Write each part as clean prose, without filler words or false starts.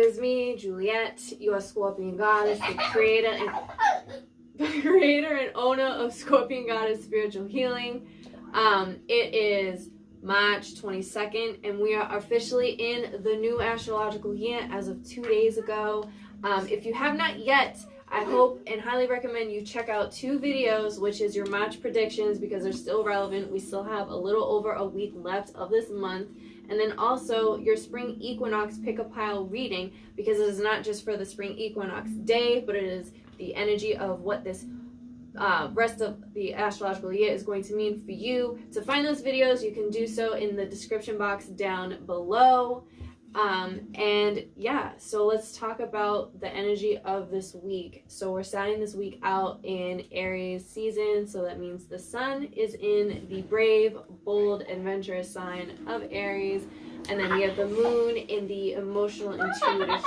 is me, Juliet, your Scorpion Goddess, the creator and owner of Scorpion Goddess Spiritual Healing. It is March 22nd, and we are officially in the new astrological year as of 2 days ago. If you have not yet, I hope and highly recommend you check out 2 videos, which is your March predictions, because they're still relevant. We still have a little over a week left of this month. And then also your spring equinox pick a pile reading, because it is not just for the spring equinox day, but it is the energy of what this rest of the astrological year is going to mean for you. To find those videos, you can do so in the description box down below. And yeah, so let's talk about the energy of this week. So we're starting this week out in Aries season, so that means the sun is in the brave, bold, adventurous sign of Aries, and then we have the moon in the emotional, intuitive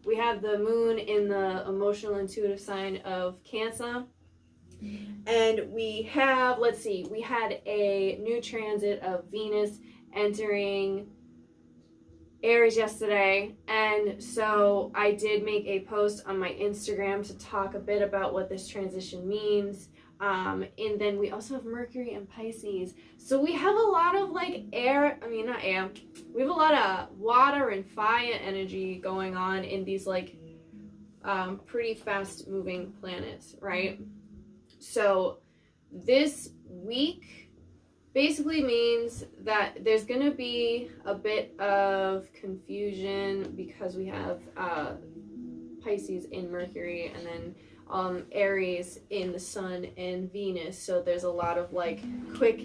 we have the moon in the emotional, intuitive sign of Cancer. And we have, let's see, we had a new transit of Venus entering Aries yesterday, and so I did make a post on my Instagram to talk a bit about what this transition means. And then we also have Mercury and Pisces, so we have a lot of like we have a lot of water and fire energy going on in these like pretty fast moving planets, right? So this week basically means that there's going to be a bit of confusion because we have Pisces in Mercury, and then Aries in the Sun and Venus. So there's a lot of like quick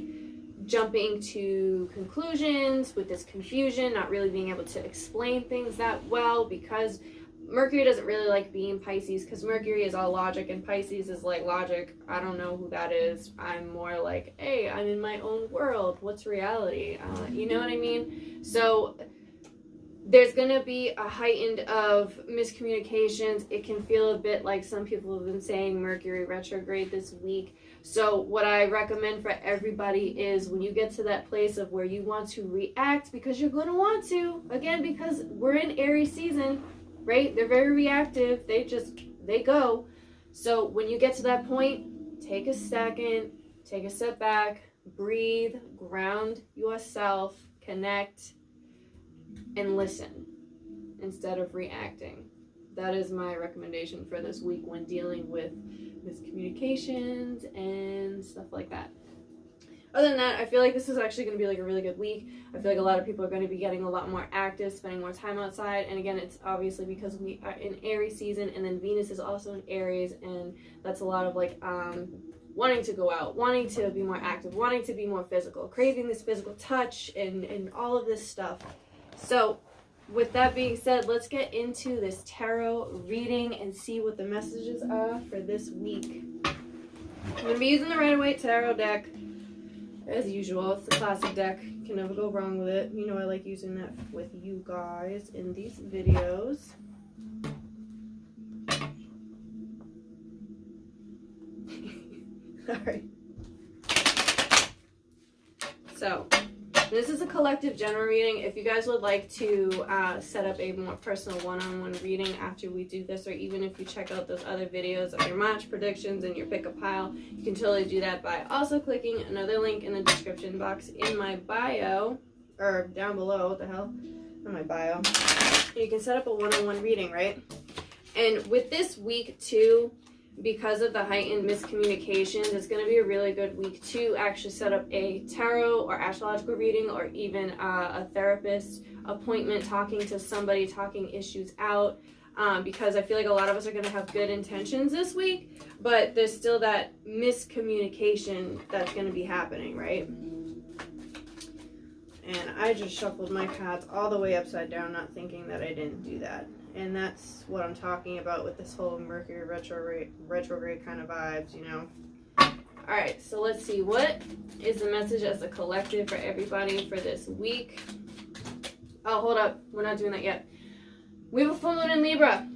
jumping to conclusions with this confusion, not really being able to explain things that well, because Mercury doesn't really like being Pisces, because Mercury is all logic and Pisces is like logic. I don't know who that is. I'm more like, hey, I'm in my own world. What's reality? You know what I mean? So there's going to be a heightened of miscommunications. It can feel a bit like some people have been saying Mercury retrograde this week. So what I recommend for everybody is when you get to that place of where you want to react, because you're going to want to, again, because we're in Aries season, right? They're very reactive. They go. So when you get to that point, take a second, take a step back, breathe, ground yourself, connect, and listen instead of reacting. That is my recommendation for this week when dealing with miscommunications and stuff like that. Other than that, I feel like this is actually going to be like a really good week. I feel like a lot of people are going to be getting a lot more active, spending more time outside. And again, it's obviously because we are in Aries season, and then Venus is also in Aries, and that's a lot of like wanting to go out, wanting to be more active, wanting to be more physical, craving this physical touch and all of this stuff. So with that being said, let's get into this tarot reading and see what the messages are for this week. I'm going to be using the Rider-Waite Tarot deck. As usual, it's the classic deck. You can never go wrong with it. You know I like using that with you guys in these videos. Alright. So, this is a collective general reading. If you guys would like to set up a more personal one-on-one reading after we do this, or even if you check out those other videos of your March predictions and your pick a pile, you can totally do that by also clicking another link in the description box in my bio, or down below, what the hell, in my bio. You can set up a one-on-one reading, right? And with this week too, because of the heightened miscommunications, it's going to be a really good week to actually set up a tarot or astrological reading, or even a therapist appointment, talking to somebody, talking issues out, because I feel like a lot of us are going to have good intentions this week, but there's still that miscommunication that's going to be happening, right? And I just shuffled my cards all the way upside down, not thinking that I didn't do that. And that's what I'm talking about with this whole Mercury retrograde kind of vibes, you know. Alright, so let's see. What is the message as a collective for everybody for this week? Oh, hold up. We're not doing that yet. We have a full moon in Libra.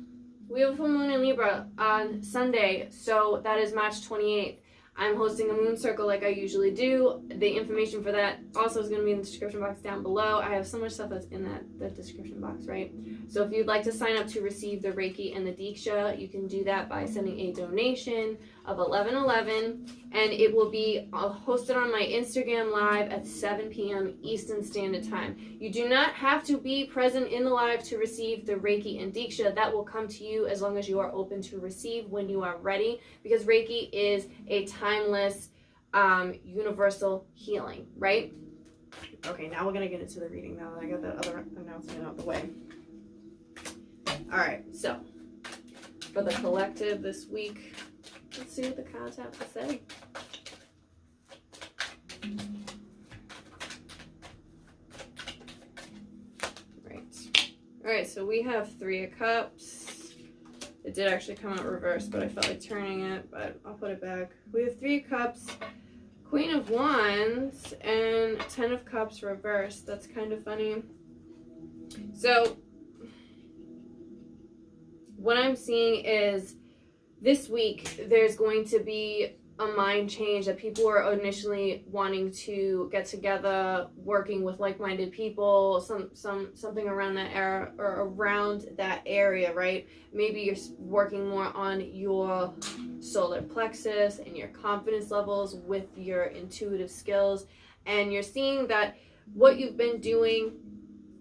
We have a full moon in Libra on Sunday, so that is March 28th. I'm hosting a moon circle like I usually do. The information for that also is going to be in the description box down below. I have so much stuff that's in that description box, right? So if you'd like to sign up to receive the Reiki and the Diksha, you can do that by sending a donation of $11.11, and it will be hosted on my Instagram live at 7 p.m. Eastern Standard Time. You do not have to be present in the live to receive the Reiki and Diksha. That will come to you as long as you are open to receive when you are ready, because Reiki is a timeless, universal healing, right? Okay, now we're going to get into the reading now that I got that other announcement out of the way. All right, so for the collective this week, let's see what the cards have to say. All right, so we have 3 of Cups. It did actually come out reversed, but I felt like turning it, but I'll put it back. We have 3 of Cups, Queen of Wands, and 10 of Cups reversed. That's kind of funny. So what I'm seeing is this week there's going to be a mind change, that people are initially wanting to get together, working with like-minded people, something around that era or around that area, right? Maybe you're working more on your solar plexus and your confidence levels with your intuitive skills, and you're seeing that what you've been doing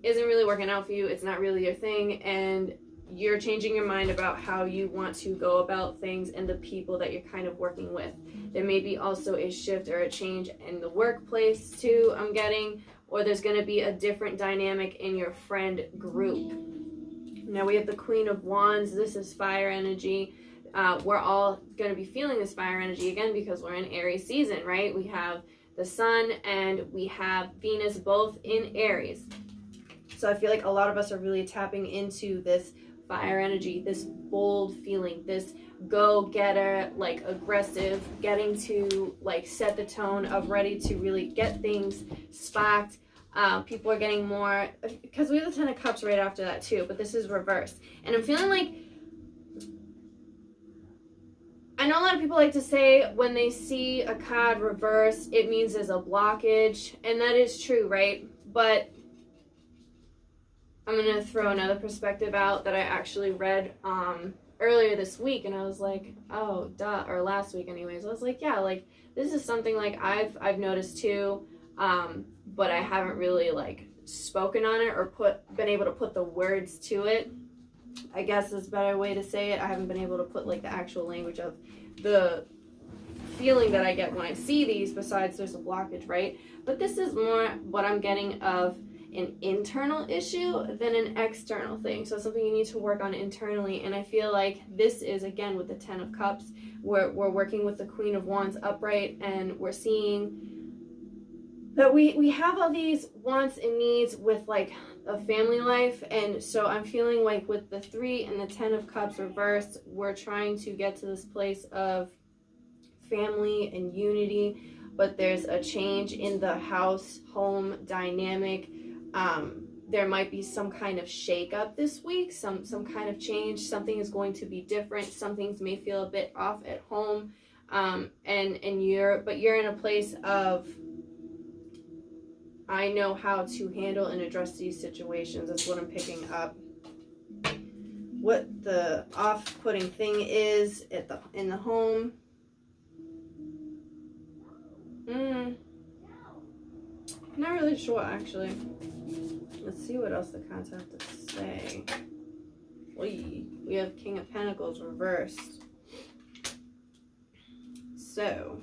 isn't really working out for you. It's not really your thing, and you're changing your mind about how you want to go about things and the people that you're kind of working with. There may be also a shift or a change in the workplace too, I'm getting, or there's going to be a different dynamic in your friend group. Now we have the Queen of Wands. This is fire energy. We're all going to be feeling this fire energy again because we're in Aries season, right? We have the Sun and we have Venus both in Aries. So I feel like a lot of us are really tapping into this fire energy, this bold feeling, this go-getter, like aggressive, getting to like set the tone of ready to really get things sparked. People are getting more, because we have the 10 of Cups right after that too, but this is reversed. And I'm feeling like, I know a lot of people like to say when they see a card reversed, it means there's a blockage, and that is true, right? But I'm going to throw another perspective out that I actually read earlier this week, and I was like, oh, duh, or last week anyways. I was like, yeah, like, this is something like I've noticed too, but I haven't really like spoken on it or been able to put the words to it. I guess is a better way to say it. I haven't been able to put like the actual language of the feeling that I get when I see these, besides there's a blockage, right? But this is more what I'm getting of an internal issue than an external thing. So something you need to work on internally. And I feel like this is, again, with the 10 of Cups, we're working with the Queen of Wands upright, and we're seeing that we have all these wants and needs with like a family life. And so I'm feeling like with the 3 and the 10 of Cups reversed, we're trying to get to this place of family and unity, but there's a change in the house home dynamic. There might be some kind of shake-up this week, some kind of change. Something is going to be different. Some things may feel a bit off at home, and you're in a place of, I know how to handle and address these situations. That's what I'm picking up. What the off-putting thing is in the home. Not really sure, actually. Let's see what else the cards have to say. We have King of Pentacles reversed. So,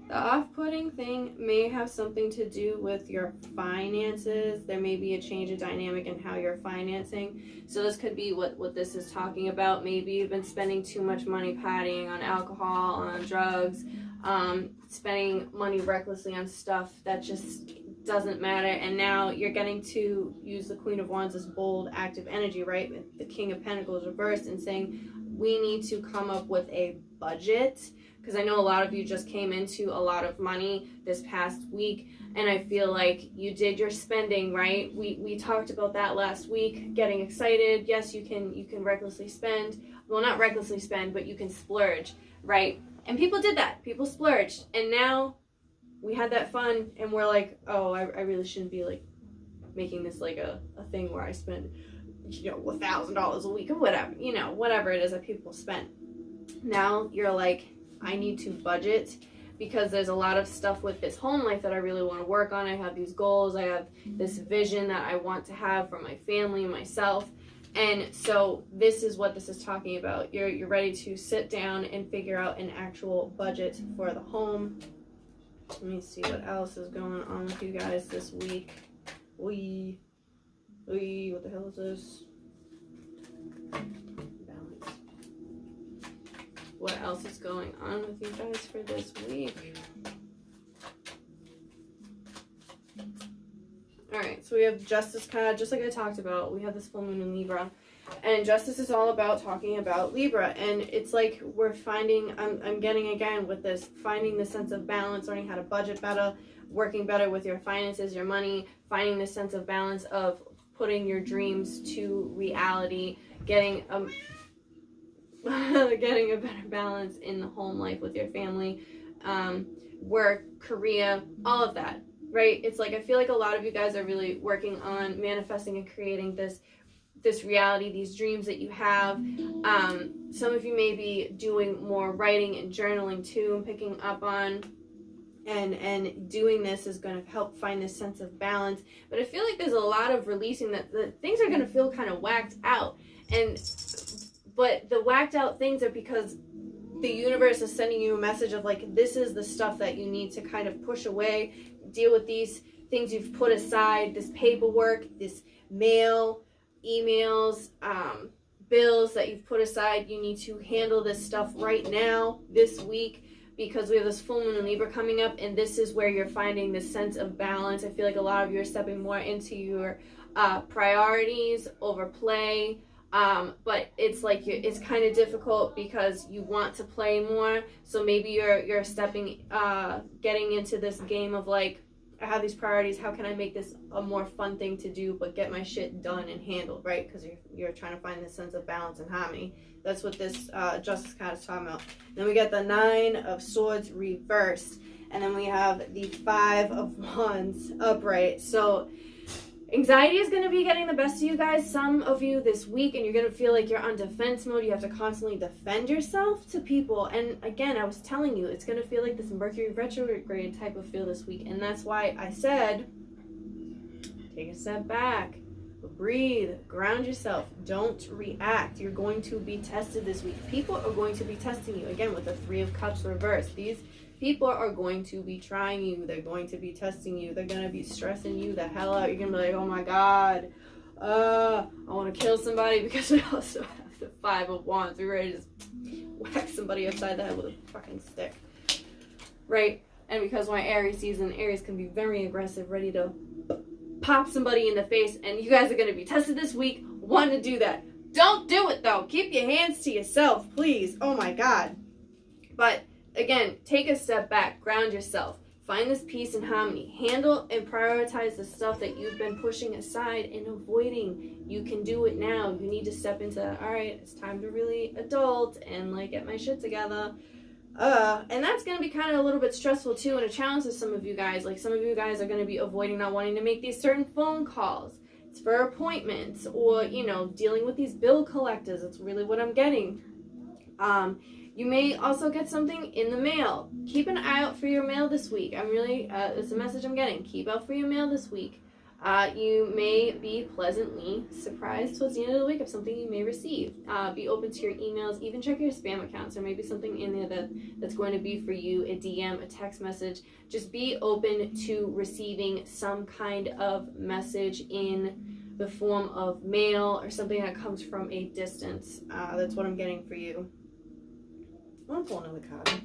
the off-putting thing may have something to do with your finances. There may be a change of dynamic in how you're financing. So this could be what this is talking about. Maybe you've been spending too much money partying on alcohol, on drugs, spending money recklessly on stuff that just doesn't matter, and now you're getting to use the Queen of Wands as bold, active energy, right? With the King of Pentacles reversed, and saying we need to come up with a budget, because I know a lot of you just came into a lot of money this past week, and I feel like you did your spending, right? We talked about that last week, getting excited. Yes, you can recklessly spend. Well, not recklessly spend, but you can splurge, right? And people did that. People splurged. And now we had that fun and we're like, oh, I really shouldn't be like making this like a thing where I spend, you know, $1,000 a week or whatever, you know, whatever it is that people spend. Now you're like, I need to budget because there's a lot of stuff with this home life that I really want to work on. I have these goals. I have this vision that I want to have for my family and myself. And so this is what this is talking about. You're ready to sit down and figure out an actual budget for the home. Let me see what else is going on with you guys this week. What the hell is this? What else is going on with you guys for this week? Alright, so we have Justice card, just like I talked about. We have this full moon in Libra. And Justice is all about talking about Libra. And it's like we're finding, I'm getting again with this, finding the sense of balance, learning how to budget better, working better with your finances, your money, finding the sense of balance of putting your dreams to reality, getting getting a better balance in the home life with your family, work, career, all of that, right? It's like I feel like a lot of you guys are really working on manifesting and creating this reality, these dreams that you have. Some of you may be doing more writing and journaling too, and picking up on, and doing this is going to help find this sense of balance. But I feel like there's a lot of releasing that things are going to feel kind of whacked out, but the whacked out things are because the universe is sending you a message of like, this is the stuff that you need to kind of push away, deal with these things you've put aside, this paperwork, this mail, emails, bills that you've put aside. You need to handle this stuff right now, this week, because we have this full moon in Libra coming up, and this is where you're finding this sense of balance. I feel like a lot of you are stepping more into your priorities over play. But it's like it's kind of difficult because you want to play more. So maybe you're stepping, getting into this game of like, I have these priorities. How can I make this a more fun thing to do, but get my shit done and handled, right? Because you're trying to find this sense of balance and harmony. That's what this Justice card is talking about. Then we get the 9 of Swords reversed, and then we have the 5 of Wands upright. So anxiety is going to be getting the best of you guys, some of you this week, and you're going to feel like you're on defense mode. You have to constantly defend yourself to people. And again, I was telling you, it's going to feel like this Mercury retrograde type of feel this week. And that's why I said, take a step back, breathe, ground yourself, don't react. You're going to be tested this week. People are going to be testing you. Again, with the 3 of Cups reversed. These people are going to be trying you. They're going to be testing you. They're going to be stressing you the hell out. You're going to be like, oh my God, I want to kill somebody, because we also have the 5 of Wands. We're ready to just whack somebody upside the head with a fucking stick. Right? And because my Aries season, Aries can be very aggressive, ready to pop somebody in the face, and you guys are going to be tested this week wanting to do that. Don't do it though. Keep your hands to yourself, please. Oh my God. But again, take a step back, ground yourself, find this peace and harmony, handle and prioritize the stuff that you've been pushing aside and avoiding. You can do it now. You need to step into, all right, it's time to really adult and like get my shit together. And that's going to be kind of a little bit stressful too, and a challenge to some of you guys. Like some of you guys are going to be avoiding not wanting to make these certain phone calls. It's for appointments, or, you know, dealing with these bill collectors. That's really what I'm getting. You may also get something in the mail. Keep an eye out for your mail this week. I'm really, it's a message I'm getting. Keep out for your mail this week. You may be pleasantly surprised towards the end of the week of something you may receive. Be open to your emails. Even check your spam accounts. There may be something in there that's going to be for you, a DM, a text message. Just be open to receiving some kind of message in the form of mail or something that comes from a distance. That's what I'm getting for you. I want to pull another card.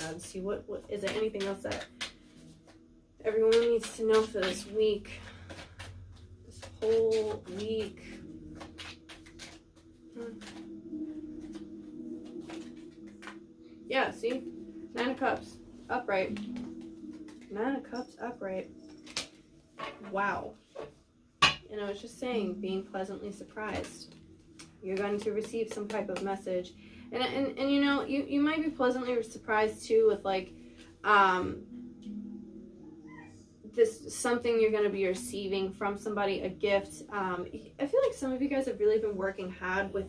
And see what is there anything else that everyone needs to know for this week. This whole week. Yeah, see? 9 of Cups. Upright. 9 of Cups upright. Wow. And I was just saying, being pleasantly surprised. You're going to receive some type of message. And you know, you might be pleasantly surprised too with like this something you're going to be receiving from somebody, a gift. I feel like some of you guys have really been working hard with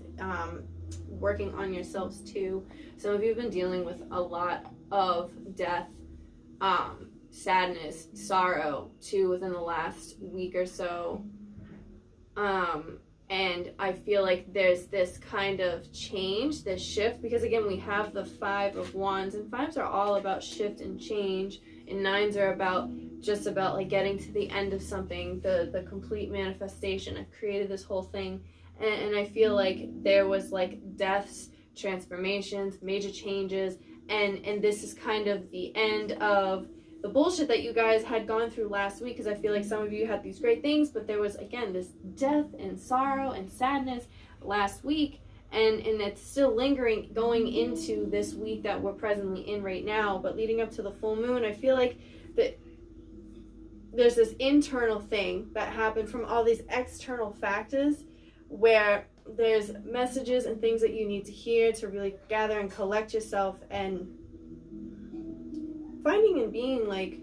working on yourselves too. Some of you have been dealing with a lot of death, sadness, sorrow too within the last week or so. And I feel like there's this kind of change, this shift, because again, we have the 5 of Wands, and 5s are all about shift and change, and 9s are about just about like getting to the end of something, the complete manifestation. I've created this whole thing, and I feel like there was like deaths, transformations, major changes, and this is kind of the end of the bullshit that you guys had gone through last week, because I feel like some of you had these great things, but there was, again, this death and sorrow and sadness last week, and it's still lingering going into this week that we're presently in right now. But leading up to the full moon, I feel like that there's this internal thing that happened from all these external factors, where there's messages and things that you need to hear to really gather and collect yourself, and finding and being like,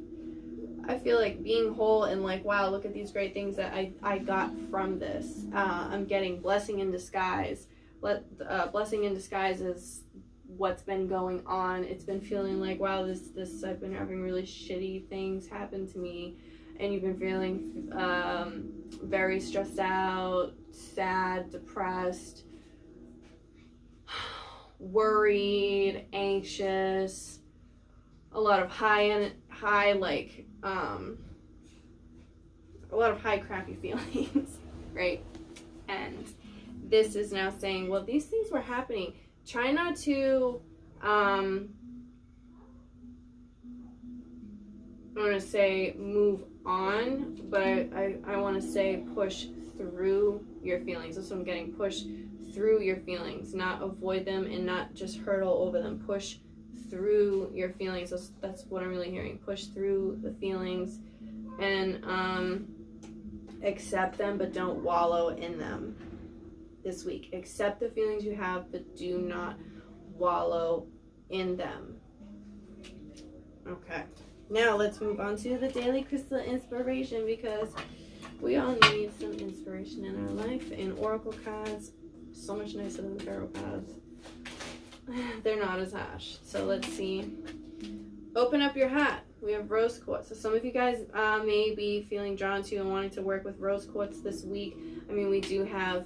I feel like being whole and like, wow, look at these great things that I got from this. I'm getting blessing in disguise. Blessing in disguise is what's been going on. It's been feeling like, wow, this I've been having really shitty things happen to me, and you've been feeling very stressed out, sad, depressed, worried, anxious, a lot of high crappy feelings, right? And this is now saying, well, these things were happening. Try not to I want to say move on, but I want to say push through your feelings. That's what I'm getting. Push through your feelings, not avoid them and not just hurtle over them. Push through your feelings. That's what I'm really hearing. Push through the feelings and accept them, but don't wallow in them this week. Accept the feelings you have, but do not wallow in them. Okay. Now let's move on to the daily crystal inspiration, because we all need some inspiration in our life, and oracle cards so much nicer than the tarot cards. They're not as harsh. So let's see. Open up your heart. We have rose quartz. So some of you guys may be feeling drawn to and wanting to work with rose quartz this week. I mean, we do have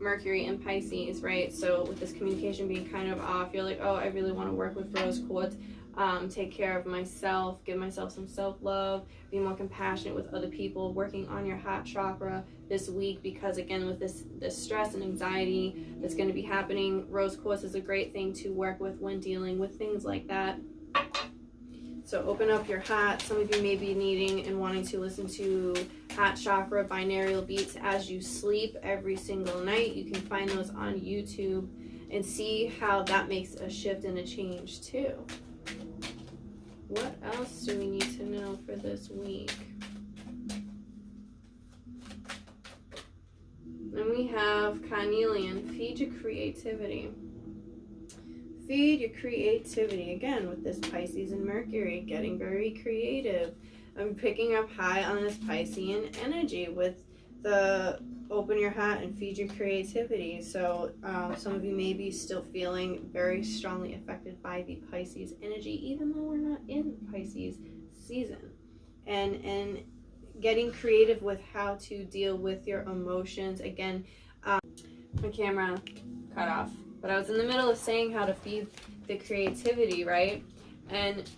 Mercury in Pisces, right? So with this communication being kind of off, you're like, oh, I really want to work with rose quartz. Take care of myself, give myself some self-love, be more compassionate with other people, working on your heart chakra this week, because again, with this stress and anxiety that's going to be happening, rose quartz is a great thing to work with when dealing with things like that. So open up your heart. Some of you may be needing and wanting to listen to heart chakra binaural beats as you sleep every single night. You can find those on YouTube and see how that makes a shift and a change too. What else do we need to know for this week? Then we have Carnelian, feed your creativity. Feed your creativity. Again, with this Pisces and Mercury, getting very creative. I'm picking up high on this Piscean energy with the open your heart and feed your creativity. So some of you may be still feeling very strongly affected by the Pisces energy, even though we're not in Pisces season. And getting creative with how to deal with your emotions. Again, my camera cut off, but I was in the middle of saying how to feed the creativity, right? And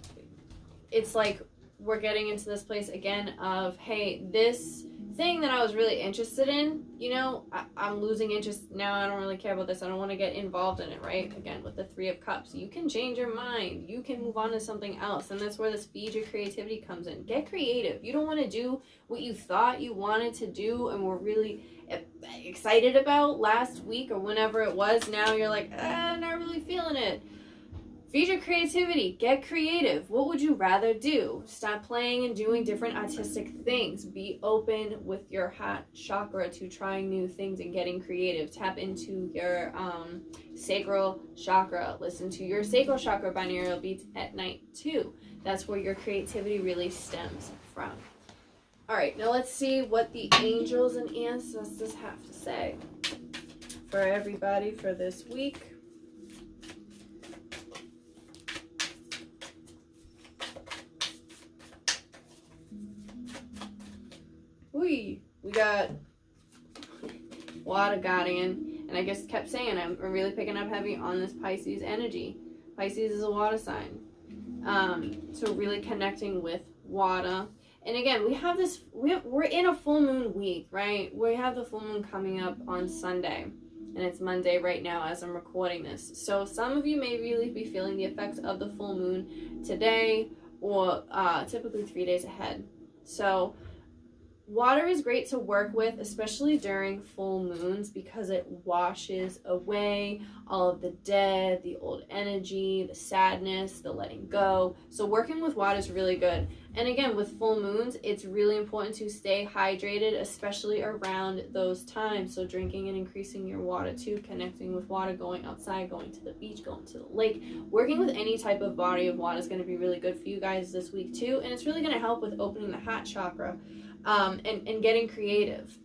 it's like we're getting into this place again of, hey, this thing that I was really interested in, you know, I'm losing interest now. I don't really care about this. I don't want to get involved in it, right? Again, with the 3 of Cups, you can change your mind. You can move on to something else. And that's where this feed your creativity comes in. Get creative. You don't want to do what you thought you wanted to do and were really excited about last week or whenever it was. Now you're like, not really feeling it. Feed your creativity. Get creative. What would you rather do? Stop playing and doing different artistic things. Be open with your heart chakra to trying new things and getting creative. Tap into your sacral chakra. Listen to your sacral chakra binaural beats at night too. That's where your creativity really stems from. All right, now let's see what the angels and ancestors have to say for everybody for this week. We got water guardian, and I just kept saying I'm really picking up heavy on this Pisces energy. Pisces is a water sign, so really connecting with water. And again, we have this, we're in a full moon week, right? We have the full moon coming up on Sunday, and it's Monday right now as I'm recording this. So some of you may really be feeling the effects of the full moon today, or typically 3 days ahead. So water is great to work with, especially during full moons, because it washes away all of the dead, the old energy, the sadness, the letting go. So working with water is really good. And again, with full moons, it's really important to stay hydrated, especially around those times. So drinking and increasing your water too, connecting with water, going outside, going to the beach, going to the lake. Working with any type of body of water is going to be really good for you guys this week too. And it's really going to help with opening the heart chakra. And getting creative.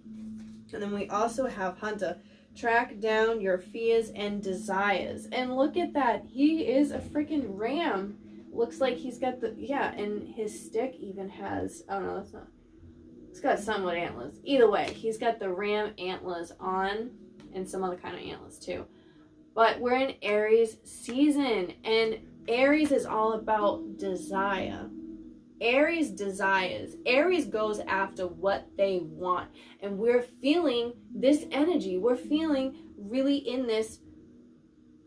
And then we also have Hunter. Track down your fears and desires. And look at that. He is a freaking ram. Looks like he's got the, yeah, and his stick even has, oh no, that's not, it's got some with antlers. Either way, he's got the ram antlers on, and some other kind of antlers too. But we're in Aries season, and Aries is all about desire. Aries desires. Aries goes after what they want. And we're feeling this energy. We're feeling really in this,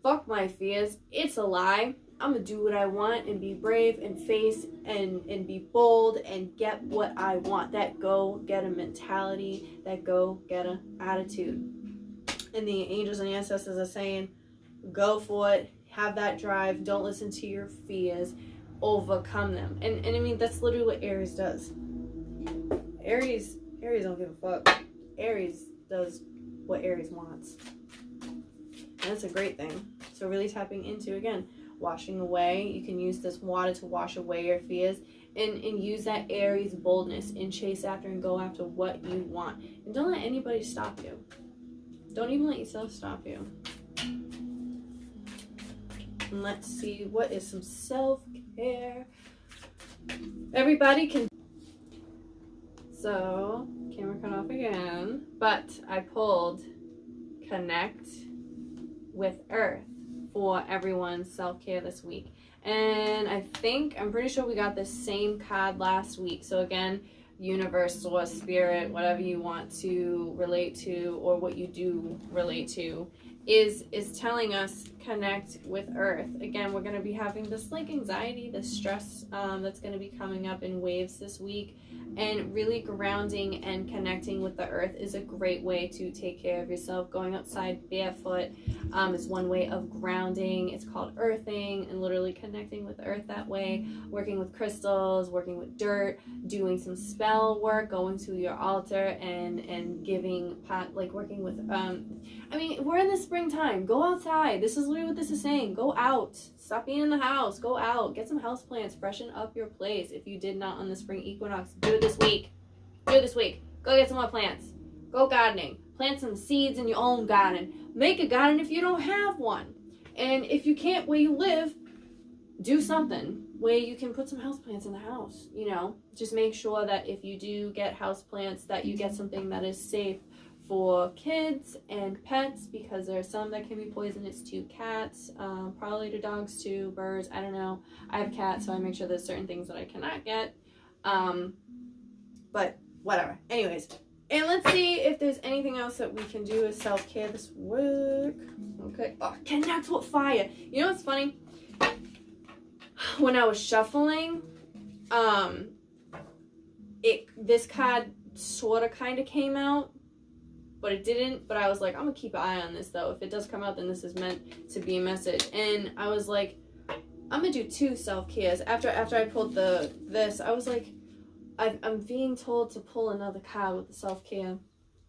fuck my fears. It's a lie. I'm going to do what I want and be brave and face and be bold and get what I want. That go-getter mentality, that go-getter attitude. And the angels and ancestors are saying, go for it. Have that drive. Don't listen to your fears. Overcome them. And I mean, that's literally what Aries does. Aries don't give a fuck. Aries does what Aries wants. And that's a great thing. So really tapping into, again, washing away. You can use this water to wash away your fears and use that Aries boldness and chase after and go after what you want. And don't let anybody stop you. Don't even let yourself stop you. And let's see, what is some self-care? Everybody can. So, camera cut off again. But I pulled Connect with Earth for everyone's self-care this week. And I'm pretty sure we got the same card last week. So again, universe or spirit, whatever you want to relate to or what you do relate to, is telling us connect with Earth. Again, we're going to be having this like anxiety, this stress that's going to be coming up in waves this week, and really grounding and connecting with the Earth is a great way to take care of yourself. Going outside barefoot is one way of grounding. It's called earthing, and literally connecting with the Earth that way. Working with crystals, working with dirt, doing some spell work, going to your altar and giving like working with I mean, we're in the springtime. Go outside. This is literally what this is saying. Go out. Stop being in the house. Go out. Get some houseplants. Freshen up your place. If you did not on the spring equinox, do it this week. Do it this week. Go get some more plants. Go gardening. Plant some seeds in your own garden. Make a garden if you don't have one. And if you can't where you live, do something where you can put some houseplants in the house. You know, just make sure that if you do get houseplants, that you get something that is safe for kids and pets, because there are some that can be poisonous to cats, probably to dogs too, birds, I don't know. I have cats, so I make sure there's certain things that I cannot get. But whatever. Anyways, and let's see if there's anything else that we can do as self-care this week. Okay. Oh, connect with fire. You know what's funny? When I was shuffling, this card sort of kind of came out, but it didn't. But I was like, I'm gonna keep an eye on this though. If it does come out, then this is meant to be a message. And I was like, I'm gonna do 2 self-cares. After I pulled this, I was like, I'm being told to pull another card with the self-care.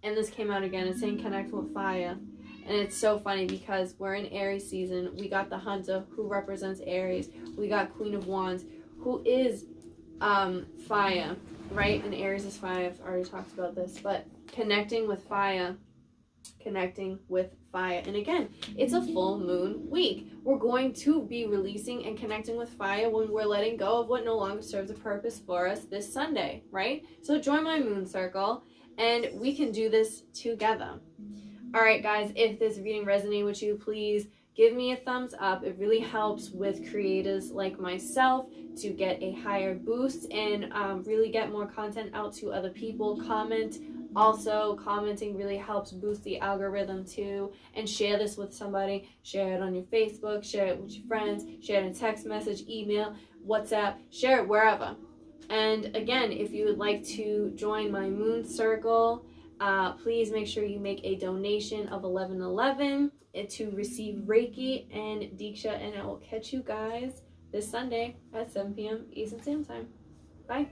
And this came out again. It's saying connect with fire. And it's so funny because we're in Aries season. We got the Hunter, who represents Aries. We got Queen of Wands, who is fire, right? And Aries is fire. I've already talked about this. But connecting with fire. Connecting with fire. And again, it's a full moon week. We're going to be releasing and connecting with fire when we're letting go of what no longer serves a purpose for us this Sunday, right? So join my moon circle and we can do this together. All right, guys, if this reading resonated with you, please give me a thumbs up. It really helps with creators like myself to get a higher boost and really get more content out to other people. Comment. Also, commenting really helps boost the algorithm too. And share this with somebody. Share it on your Facebook. Share it with your friends. Share it in text message, email, WhatsApp. Share it wherever. And again, if you would like to join my moon circle, please make sure you make a donation of $11.11 to receive Reiki and Diksha. And I will catch you guys this Sunday at 7 p.m. Eastern Standard Time. Bye.